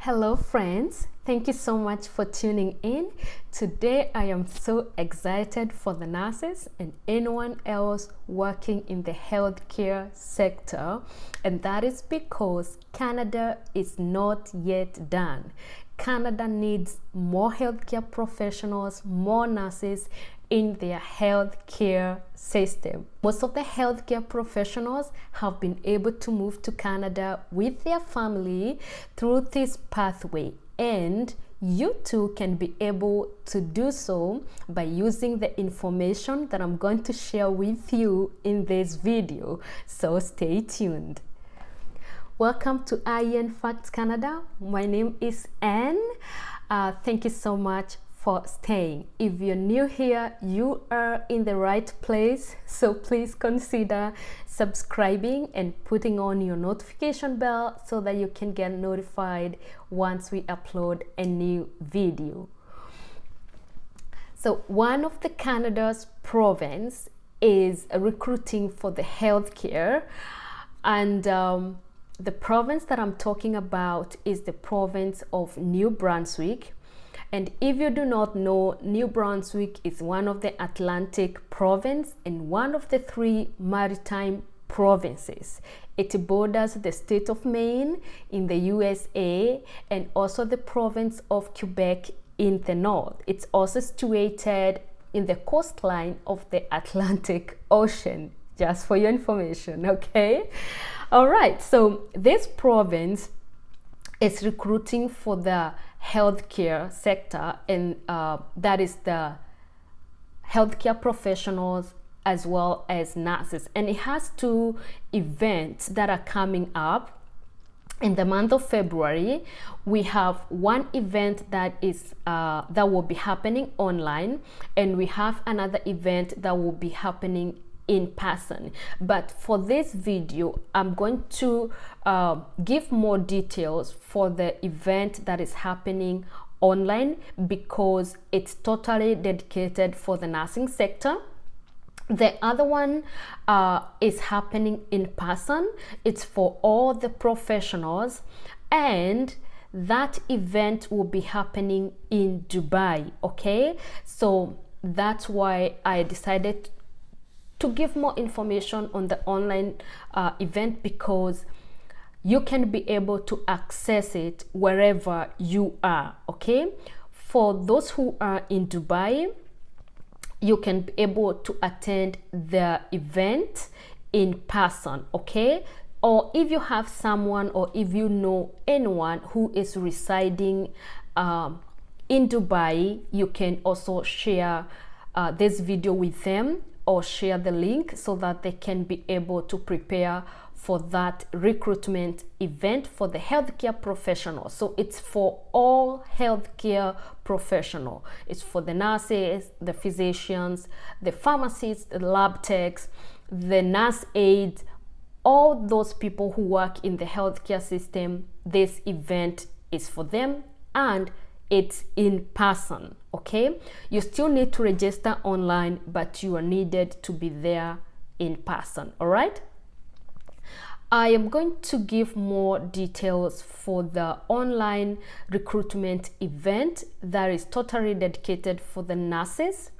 Hello friends, thank you so much for tuning in. Today I am so excited for the nurses and anyone else working in the healthcare sector, and that is because Canada is not yet done. Canada needs more healthcare professionals, more nurses in their healthcare system. Most of the healthcare professionals have been able to move to Canada with their family through this pathway, and you too can be able to do so by using the information that I'm going to share with you in this video. So stay tuned. Welcome to IN Facts Canada. My name is Anne. Thank you so much for staying. If you're new here, you are in the right place, so please consider subscribing and putting on your notification bell so that you can get notified once we upload a new video. So one of the Canada's province is recruiting for the healthcare, and the province that I'm talking about is the province of New Brunswick. And if you do not know, New Brunswick is one of the Atlantic province and one of the 3 maritime provinces. It borders the state of Maine in the USA and also the province of Quebec in the north. It's also situated in the coastline of the Atlantic Ocean, just for your information, okay? All right, so this province is recruiting for the healthcare sector, and that is the healthcare professionals as well as nurses. And it has 2 events that are coming up in the month of February. We have one event that is that will be happening online, and we have another event that will be happening in person. But for this video, I'm going to give more details for the event that is happening online because it's totally dedicated for the nursing sector. The other one is happening in person. It's for all the professionals, and that event will be happening in Dubai. Okay, so that's why I decided to give more information on the online event, because you can be able to access it wherever you are. Okay, for those who are in Dubai, you can be able to attend the event in person. Okay, or if you have someone or if you know anyone who is residing in Dubai, you can also share this video with them or share the link so that they can be able to prepare for that recruitment event for the healthcare professionals. So it's for all healthcare professionals. It's for the nurses, the physicians, the pharmacists, the lab techs, the nurse aides, all those people who work in the healthcare system. This event is for them, and it's in person. Okay, you still need to register online, but you are needed to be there in person. All right, I am going to give more details for the online recruitment event that is totally dedicated for the nurses,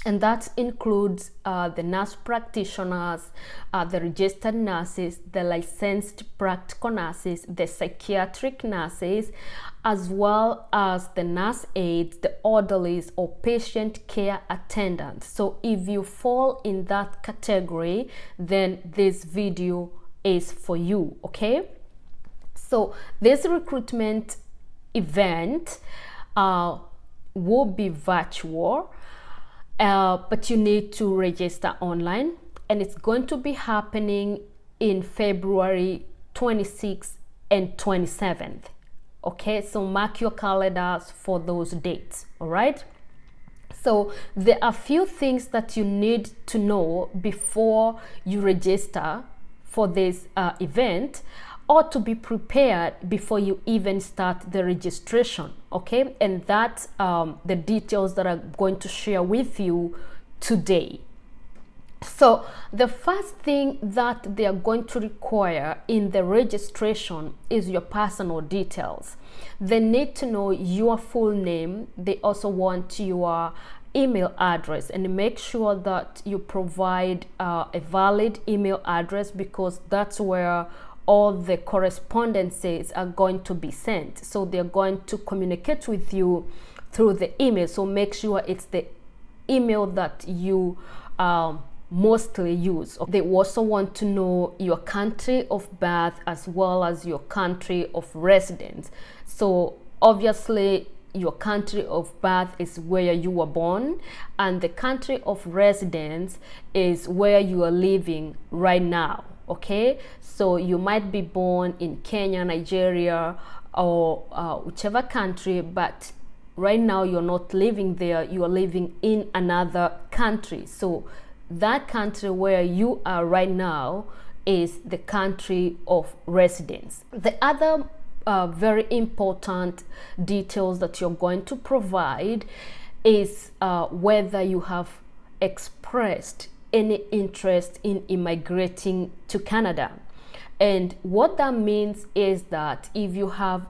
and that includes the nurse practitioners, the registered nurses, the licensed practical nurses, the psychiatric nurses, as well as the nurse aides, the orderlies, or patient care attendants. So if you fall in that category, then this video is for you. Okay, so this recruitment event will be virtual, but you need to register online, and it's going to be happening in February 26th and 27th. Okay, so mark your calendars for those dates. All right, so there are a few things that you need to know before you register for this event, or to be prepared before you even start the registration. Okay, and that's the details that I'm going to share with you today. So the first thing that they are going to require in the registration is your personal details. They need to know your full name. They also want your email address, and make sure that you provide a valid email address, because that's where all the correspondences are going to be sent. So they're going to communicate with you through the email. So make sure it's the email that you mostly use. They also want to know your country of birth as well as your country of residence. So obviously your country of birth is where you were born, and the country of residence is where you are living right now. Okay, so you might be born in Kenya, Nigeria, or whichever country, but right now you're not living there, you are living in another country. So that country where you are right now is the country of residence. The other very important details that you're going to provide is whether you have expressed any interest in immigrating to Canada. And what that means is that if you have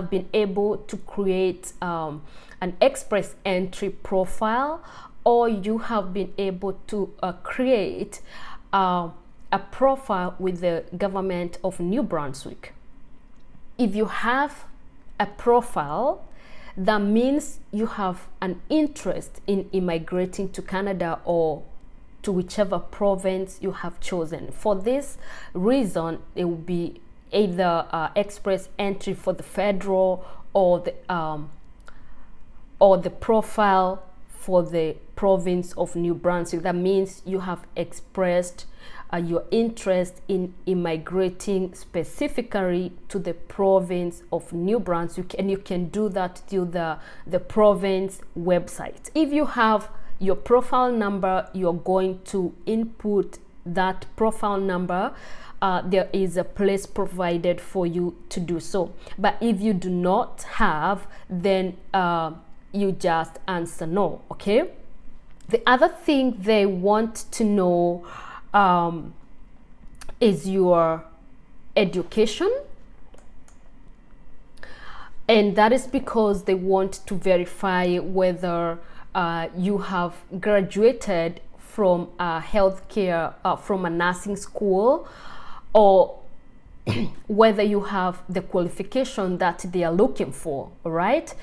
been able to create an express entry profile, or you have been able to create a profile with the government of New Brunswick. If you have a profile, that means you have an interest in immigrating to Canada or to whichever province you have chosen. For this reason, it will be either express entry for the federal or the profile for the province of New Brunswick. That means you have expressed your interest in immigrating specifically to the province of New Brunswick, and you can do that through the province website. If you have your profile number, you're going to input that profile number. There is a place provided for you to do so. But if you do not have, then you just answer no. Okay, the other thing they want to know is your education, and that is because they want to verify whether you have graduated from a healthcare from a nursing school, or whether you have the qualification that they are looking for. All right,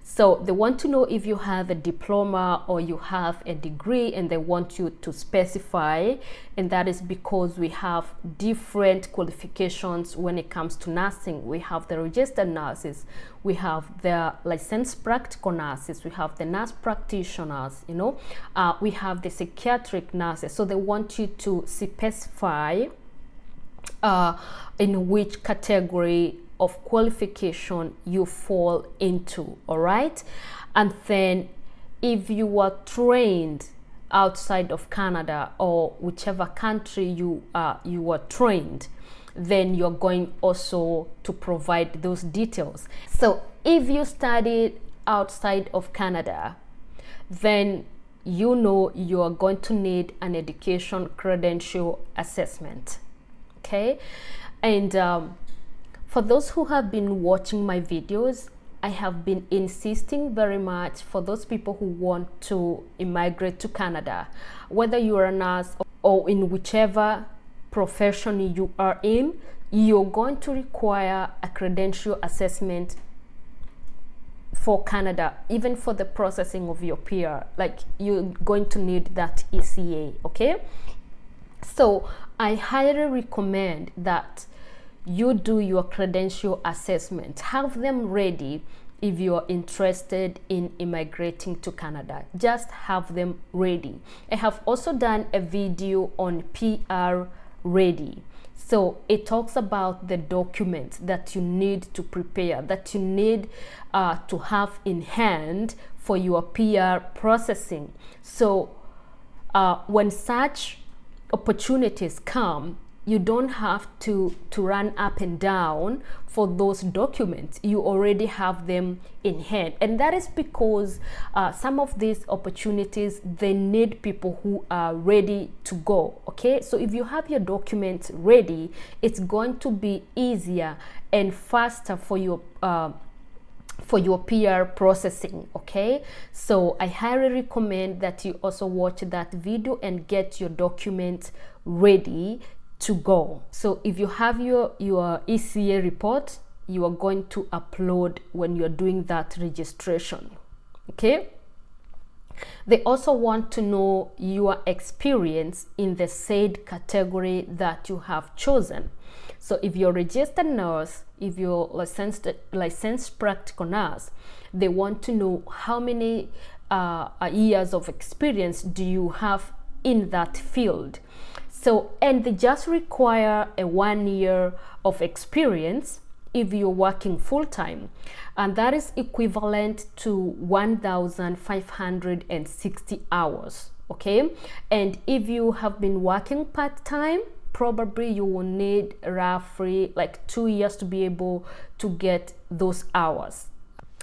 so they want to know if you have a diploma or you have a degree, and they want you to specify, and that is because we have different qualifications when it comes to nursing. We have the registered nurses, we have the licensed practical nurses, we have the nurse practitioners, we have the psychiatric nurses. So they want you to specify in which category of qualification you fall into. All right, and then if you were trained outside of Canada or whichever country you were trained, then you're going also to provide those details. So if you studied outside of Canada, then you are going to need an education credential assessment. Okay, and for those who have been watching my videos, I have been insisting very much for those people who want to immigrate to Canada, whether you are a nurse or in whichever profession you are in, you're going to require a credential assessment for Canada, even for the processing of your PR. Like, you're going to need that ECA. Okay, so I highly recommend that you do your credential assessment. Have them ready if you are interested in immigrating to Canada. Just have them ready. I have also done a video on PR ready. So it talks about the documents that you need to prepare, that you need to have in hand for your PR processing. So when such opportunities come, you don't have to run up and down for those documents. You already have them in hand, and that is because some of these opportunities, they need people who are ready to go. Okay, so if you have your documents ready, it's going to be easier and faster for your PR processing. Okay, so I highly recommend that you also watch that video and get your documents ready to go. So if you have your ECA report, you are going to upload when you're doing that registration. Okay, they also want to know your experience in the said category that you have chosen. So if you're a registered nurse, if you're licensed practical nurse, they want to know how many years of experience do you have in that field. So, and they just require a 1 year of experience if you're working full-time, and that is equivalent to 1,560 hours. Okay, and if you have been working part-time, probably you will need roughly like 2 years to be able to get those hours,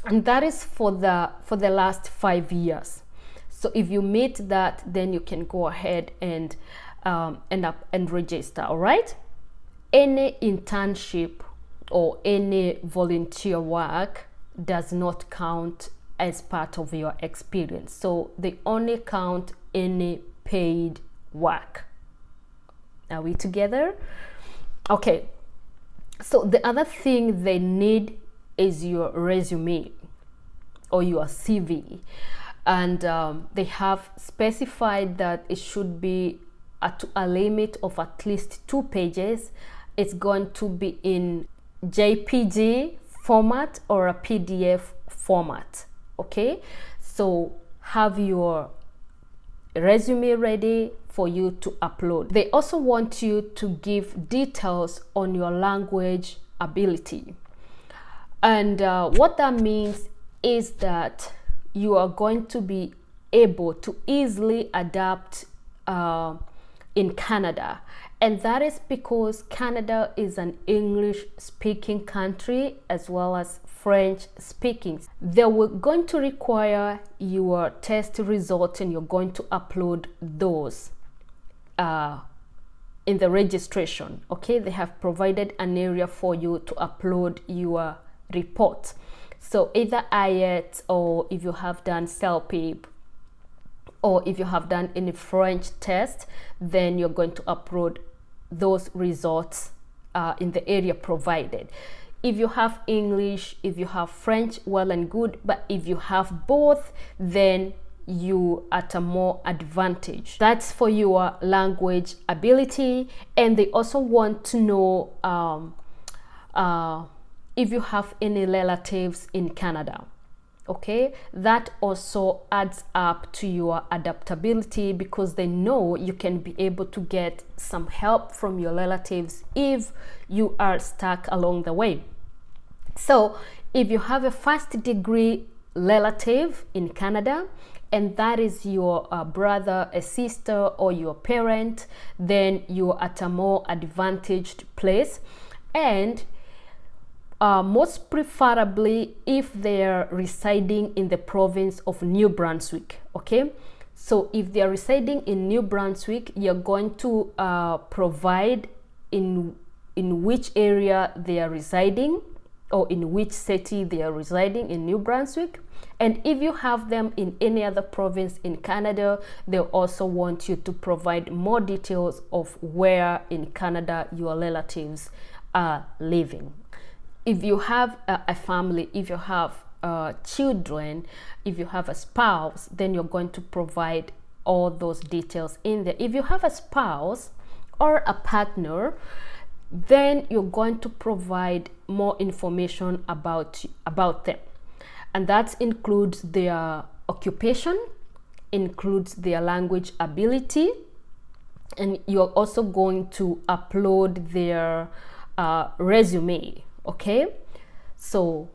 and that is for the last 5 years. So if you meet that, then you can go ahead and end up and register. All right, any internship or any volunteer work does not count as part of your experience, so they only count any paid work. Are we together? Okay, so the other thing they need is your resume or your CV, and they have specified that it should be at a limit of at least 2 pages. It's going to be in JPG format or a PDF format. Okay, so have your resume ready for you to upload. They also want you to give details on your language ability, and what that means is that you are going to be able to easily adapt in Canada, and that is because Canada is an English speaking country as well as French speaking. They were going to require your test results, and you're going to upload those in the registration. Okay, they have provided an area for you to upload your report. So either IELTS, or if you have done CELPIP, or if you have done any French test, then you're going to upload those results in the area provided. If you have English, if you have French, well and good, but if you have both, then you at a more advantage. That's for your language ability. And they also want to know if you have any relatives in Canada. Okay, that also adds up to your adaptability, because they know you can be able to get some help from your relatives if you are stuck along the way. So if you have a first degree relative in Canada, and that is your brother, a sister, or your parent, then you're at a more advantaged place. And most preferably if they're residing in the province of New Brunswick. Okay, so if they're residing in New Brunswick, you're going to provide in which area they are residing, or in which city they are residing in New Brunswick. And if you have them in any other province in Canada, they'll also want you to provide more details of where in Canada your relatives are living. If you have a family, if you have children, if you have a spouse, then you're going to provide all those details in there. If you have a spouse or a partner, then you're going to provide more information about them. And that includes their occupation, includes their language ability, and you're also going to upload their resume. Okay, so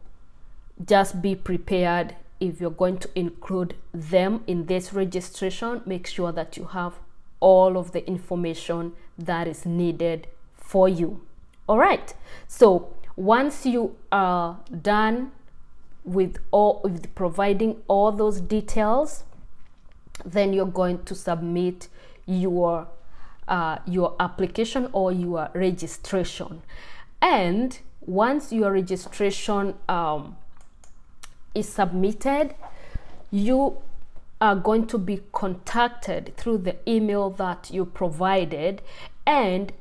just be prepared. If you're going to include them in this registration, make sure that you have all of the information that is needed for you. All right, so once you are done with providing all those details, then you're going to submit your application or your registration. And once your registration is submitted, you are going to be contacted through the email that you provided, and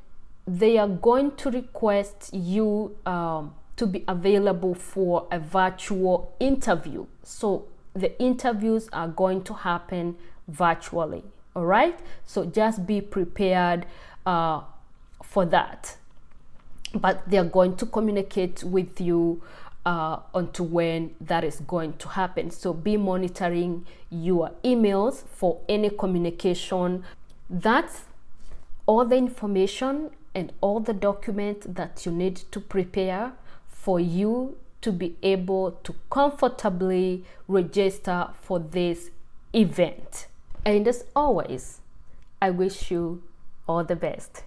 they are going to request you to be available for a virtual interview. So the interviews are going to happen virtually. All right, so just be prepared for that. But they're going to communicate with you onto when that is going to happen. So be monitoring your emails for any communication. That's all the information and all the documents that you need to prepare for you to be able to comfortably register for this event. And as always, I wish you all the best.